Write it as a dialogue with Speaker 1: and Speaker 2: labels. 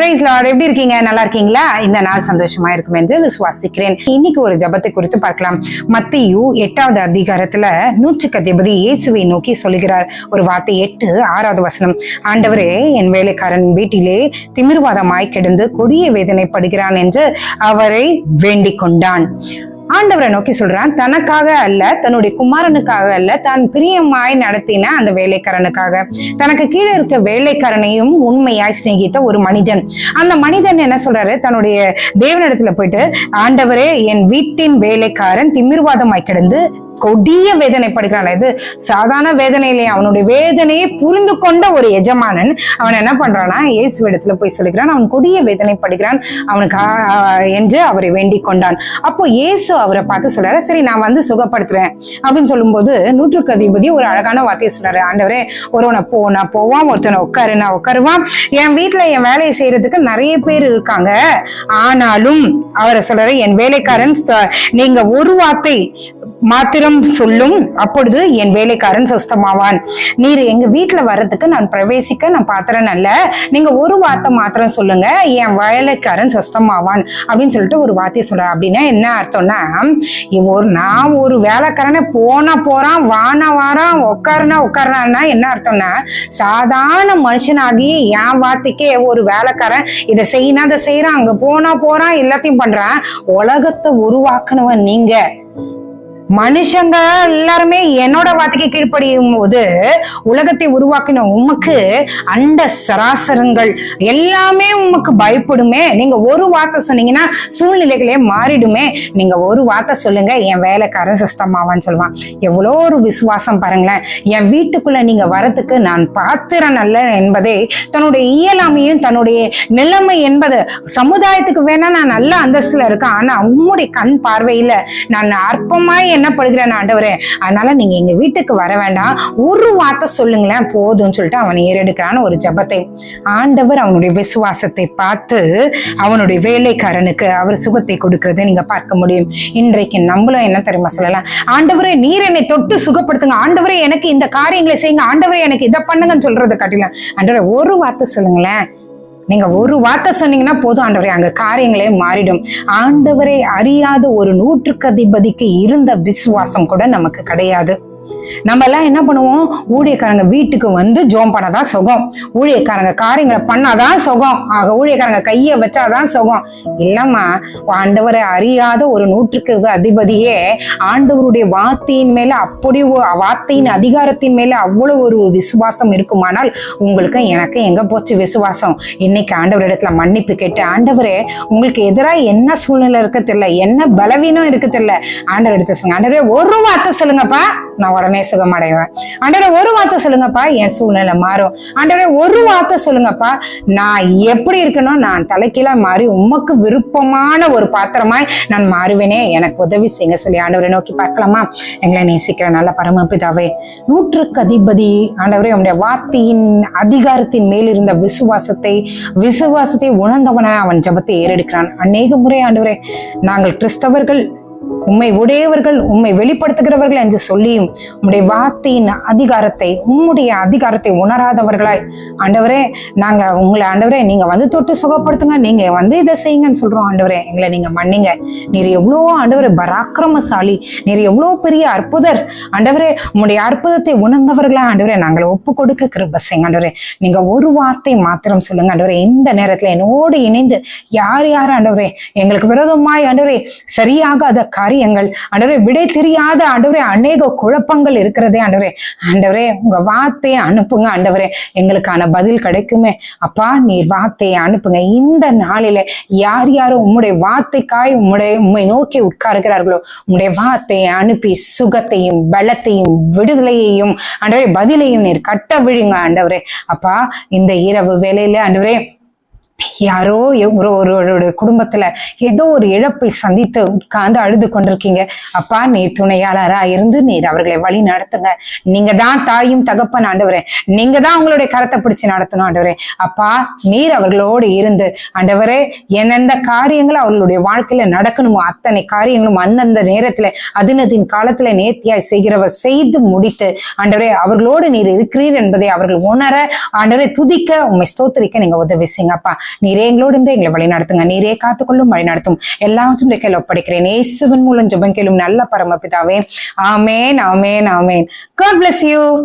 Speaker 1: Price Lord, எப்படி இருக்கீங்க? நல்லா இருக்கீங்களா? இந்த நாள் சந்தோஷமா இருக்கும் என்று விசுவாசிக்கிறேன். இன்னைக்கு ஒரு ஜெபத்தை குறித்து பார்க்கலாம். மத்தேயு 8வது அதிகாரத்துல நூற்றுக்கு அதிபதி இயேசுவை நோக்கி சொல்லுகிறார் ஒரு வார்த்தை. 8:6வது வசனம். ஆண்டவரே, என் வேலைக்காரன் வீட்டிலே திமிர்வாதமாய் கிடந்து கொடிய வேதனைப்படுகிறான் என்று அவரை வேண்டிக் கொண்டான். ஆண்டவரை நோக்கி சொல்றான், தனக்காக அல்ல, தன்னுடைய குமாரனுக்காக அல்ல, தான் பிரியமாய் நடத்தின அந்த வேலைக்காரனுக்காக. தனக்கு கீழே இருக்க வேலைக்காரனையும் உண்மையாய் சிநேகித்த ஒரு மனிதன். அந்த மனிதன் என்ன சொல்றாரு, தன்னுடைய தேவனிடத்துல போயிட்டு, ஆண்டவரே, என் வீட்டின் வேலைக்காரன் திமிர்வாதமாய் கிடந்து கொடிய வேதனைப்படுகிறான். இது சாதாரண வேதனை இல்லையா, அவனுடைய வேதனையை புரிந்து கொண்ட ஒரு எஜமானன் அவன் என்ன பண்றான்னா, இயேசு இடத்துல போய் சொல்லுகிறான், அவன் கொடிய வேதனைப்படுகிறான் அவனுக்கு என்று அவரை வேண்டிக் கொண்டான். அப்போ இயேசு அவரை பார்த்து சொல்றாரு, சரி நான் வந்து சுகப்படுத்துறேன் அப்படின்னு சொல்லும் போது நூற்றுக்கு அதிபதி ஒரு அழகான வார்த்தையை சொல்றாரு. ஆண்டவரே, ஒருவனை நான் போவான், ஒருத்தனை நான் உட்காருவான், என் வீட்டுல என் வேலையை செய்யறதுக்கு நிறைய பேர் இருக்காங்க, ஆனாலும் அவரை சொல்றாரு, என் வேலைக்காரன் நீங்க ஒரு வார்த்தை மாத்திரம் சொல்லும், அப்பொழுது என் வேலைக்காரன் சுஸ்தமாவான். நீர் எங்க வீட்டுல வர்றதுக்கு நான் பிரவேசிக்க நான் பாத்திரம் அல்ல, நீங்க ஒரு வார்த்தை மாத்திரம் சொல்லுங்க, என் வேலைக்காரன் சுஸ்தமாவான் அப்படின்னு சொல்லிட்டு ஒரு வார்த்தையை சொல்றேன். அப்படின்னா என்ன அர்த்தம்னா, நான் ஒரு வேலைக்காரனை போறான், வாரான், உட்காரான்னா என்ன அர்த்தம்னா, சாதாரண மனுஷனாகி என் வார்த்தைக்கே ஒரு வேலைக்காரன் இதை செய்யினா அதை செய்யறான், அங்க போறான், எல்லாத்தையும் பண்றான். உலகத்தை உருவாக்குனவன் நீங்க. மனுஷங்க எல்லாருமே என்னோட வார்த்தைக்கு கீழ்ப்படியும் போது உலகத்தை உருவாக்கின உமக்கு அண்ட சராசரங்கள் எல்லாமே உமக்கு பயப்படுமே. நீங்க ஒரு வார்த்தை சொன்னீங்கன்னா சூழ்நிலைகளே மாறிடுமே. நீங்க ஒரு வார்த்தை சொல்லுங்க, என் வேலைக்காரன் சுஸ்தமாவான்னு சொல்லுவான். எவ்வளோ ஒரு விசுவாசம் பாருங்களேன். என் வீட்டுக்குள்ள நீங்க வரத்துக்கு நான் பாத்திரம் அல்ல என்பதை தன்னுடைய இயலாமையும் தன்னுடைய நிலைமை என்பது, சமுதாயத்துக்கு வேணா நான் நல்ல அந்தஸ்துல இருக்கேன், ஆனா உம்முடைய கண் பார்வையில நான் அற்பமாய் என்னப்படுகிறேன் ஆண்டவரே, அதனால நீங்க எங்க வீட்டுக்கு வர வேண்டாம், ஒரு வார்த்தை சொல்லுங்களேன் போதும்னு சொல்லிட்டு அவன் ஏறெடுக்கிறான்னு ஒரு ஜெபத்தை. ஆண்டவர் அவனுடைய விசுவாசத்தை பார்த்து அவனுடைய வேலைக்காரனுக்கு அவர் சுகத்தை கொடுக்கறதை நீங்க பார்க்க முடியும். இன்றைக்கு நம்மளும் என்ன தெரியுமா சொல்லலாம், ஆண்டவரே நீர் என்னை தொட்டு சுகப்படுத்துங்க, ஆண்டவரே எனக்கு இந்த காரியங்களை செய்யுங்க, ஆண்டவரே எனக்கு இதை பண்ணுங்கன்னு சொல்றதை காட்டில, ஆண்டவரே ஒரு வார்த்தை சொல்லுங்களேன். நீங்க ஒரு வார்த்தை சொன்னீங்கன்னா போதும் ஆண்டவரே, அங்க காரியங்களே மாறிடும். ஆண்டவரை அறியாத ஒரு நூற்றுக்கு அதிபதிக்கு இருந்த விசுவாசம் கூட நமக்கு கிடையாது. நம்ம எல்லாம் என்ன பண்ணுவோம், ஊழியக்காரங்க வீட்டுக்கு வந்து ஜோம் பண்ணாதான் சுகம், ஊழியக்காரங்க காரியங்களை பண்ணாதான் சுகம், ஆக ஊழியக்காரங்க கைய வச்சாதான் சுகம். இல்லம்மா, ஆண்டவரை அறியாத ஒரு நூற்றுக்கு அதிபதியே ஆண்டவருடைய வார்த்தையின் மேல அப்படி வார்த்தையின் அதிகாரத்தின் மேல அவ்வளவு ஒரு விசுவாசம் இருக்குமானால் உங்களுக்கு எனக்கு எங்க போச்சு விசுவாசம்? இன்னைக்கு ஆண்டவர் இடத்துல மன்னிப்பு கேட்டு, ஆண்டவரே உங்களுக்கு எதிராக என்ன சூழ்நிலை இருக்கு தெரியல, என்ன பலவீனம் இருக்கு தெரியல, ஆண்டவர் எடுத்து சொல்லுங்க, ஆண்டவரே ஒரு வார்த்தை சொல்லுங்கப்பா, நான் உடனே சுகமடைவேன். ஆண்டவரே ஒரு வார்த்தை சொல்லுங்கப்பா, என் சூழ்நிலை மாறும். ஆண்டவரே ஒரு வார்த்தை சொல்லுங்கப்பா, நான் எப்படி இருக்கணும், நான் தலைக்கீழா மாறி உமக்கு விருப்பமான ஒரு பாத்திரமாய் நான் மாறுவேனே, எனக்கு உதவி செய்யுங்க சொல்லி ஆண்டவரை நோக்கி பார்க்கலாமா? எங்களை நேசிக்கிற நல்ல பரமபிதாவே, நூற்றுக்கு அதிபதி ஆண்டவரே, உங்களுடைய வார்த்தையின் அதிகாரத்தின் மேல் இருந்த விசுவாசத்தை உணர்ந்தவன அவன் ஜெபத்தை ஏறெடுக்கிறான். அநேக முறை ஆண்டவரே, நாங்கள் கிறிஸ்தவர்கள், உம்மை உடையவர்கள், உம்மை வெளிப்படுத்துகிறவர்கள் என்று சொல்லியும் உம்முடைய வார்த்தையின் உம்முடைய அதிகாரத்தை உணராதவர்களாய் ஆண்டவரே, நாங்க உங்களை ஆண்டவரே நீங்க வந்து தொட்டு சுகப்படுத்துங்க, நீங்க வந்து இதை செய்யுங்கன்னு சொல்றோம். ஆண்டவரே எங்களை நீங்க மன்னிங்க. நீர் எவ்வளோ ஆண்டவரே பராக்கிரமசாலி, நீர் எவ்வளோ பெரிய அற்புதர் ஆண்டவரே. உம்முடைய அற்புதத்தை உணர்ந்தவர்களா ஆண்டவரே நாங்களை ஒப்பு கொடுக்க கிருபை செய்யுங்க ஆண்டவரே. நீங்க ஒரு வார்த்தை மாத்திரம் சொல்லுங்க ஆண்டவரே. இந்த நேரத்துல என்னோடு இணைந்து யார் ஆண்டவரே எங்களுக்கு விரோதமாய் ஆண்டவரே சரியாக அதை காரியங்கள் ஆண்டவரே, விடை தெரியாத ஆண்டவரே அநேக குழப்பங்கள் இருக்கிறதே ஆண்டவரே, உங்க வார்த்தையை அனுப்புங்க ஆண்டவரே, எங்களுக்கான பதில் கிடைக்குமே. அப்பா நீர் வார்த்தையை அனுப்புங்க. இந்த நாளில யாரும் உம்முடைய வார்த்தைக்காய் உம்மை நோக்கி உட்காருகிறார்களோ, உம்முடைய வார்த்தையை அனுப்பி சுகத்தையும் பலத்தையும் விடுதலையையும் ஆண்டவரே பதிலையும் நீர் கட்ட விழுங்க ஆண்டவரே. அப்பா இந்த இரவு வேளையில ஆண்டவரே, யாரோ ஒரு குடும்பத்துல ஏதோ ஒரு இழப்பை சந்தித்து உட்கார்ந்து அழுது கொண்டிருக்கீங்க. அப்பா நீர் துணையாளரா இருந்து நீர் அவர்களை வழி நடத்துங்க. நீங்க தான் தாயும் தகப்பன் ஆண்டவரே, நீங்க தான் அவங்களுடைய கரத்தை பிடிச்சு நடத்தணும் ஆண்டவரே. அப்பா நீர் அவர்களோடு இருந்து ஆண்டவரே, எந்தெந்த காரியங்களும் அவர்களுடைய வாழ்க்கையில நடக்கணுமோ அத்தனை காரியங்களும் அந்தந்த நேரத்துல அதினதின் காலத்துல நேர்த்தியாய் செய்கிறவர் செய்து முடித்து ஆண்டவரே அவர்களோடு நீர் இருக்கிறீர் என்பதை அவர்கள் உணர ஆண்டவரே துதிக்க உம்மை ஸ்தோத்திரிக்க நீங்க உதவி செய்யுங்க. அப்பா நீரே எங்களோடு இருந்து எங்களை வழி நடத்துங்க. நீரே காத்துக்கொள்ளும் வழி நடத்தும். எல்லாவற்றும் கையில் ஒப்படைக்கிறேன். இயேசுவின் மூலம் ஜெபம் கேளும் நல்ல பரமபிதாவே. ஆமேன், ஆமேன், ஆமேன். God bless you.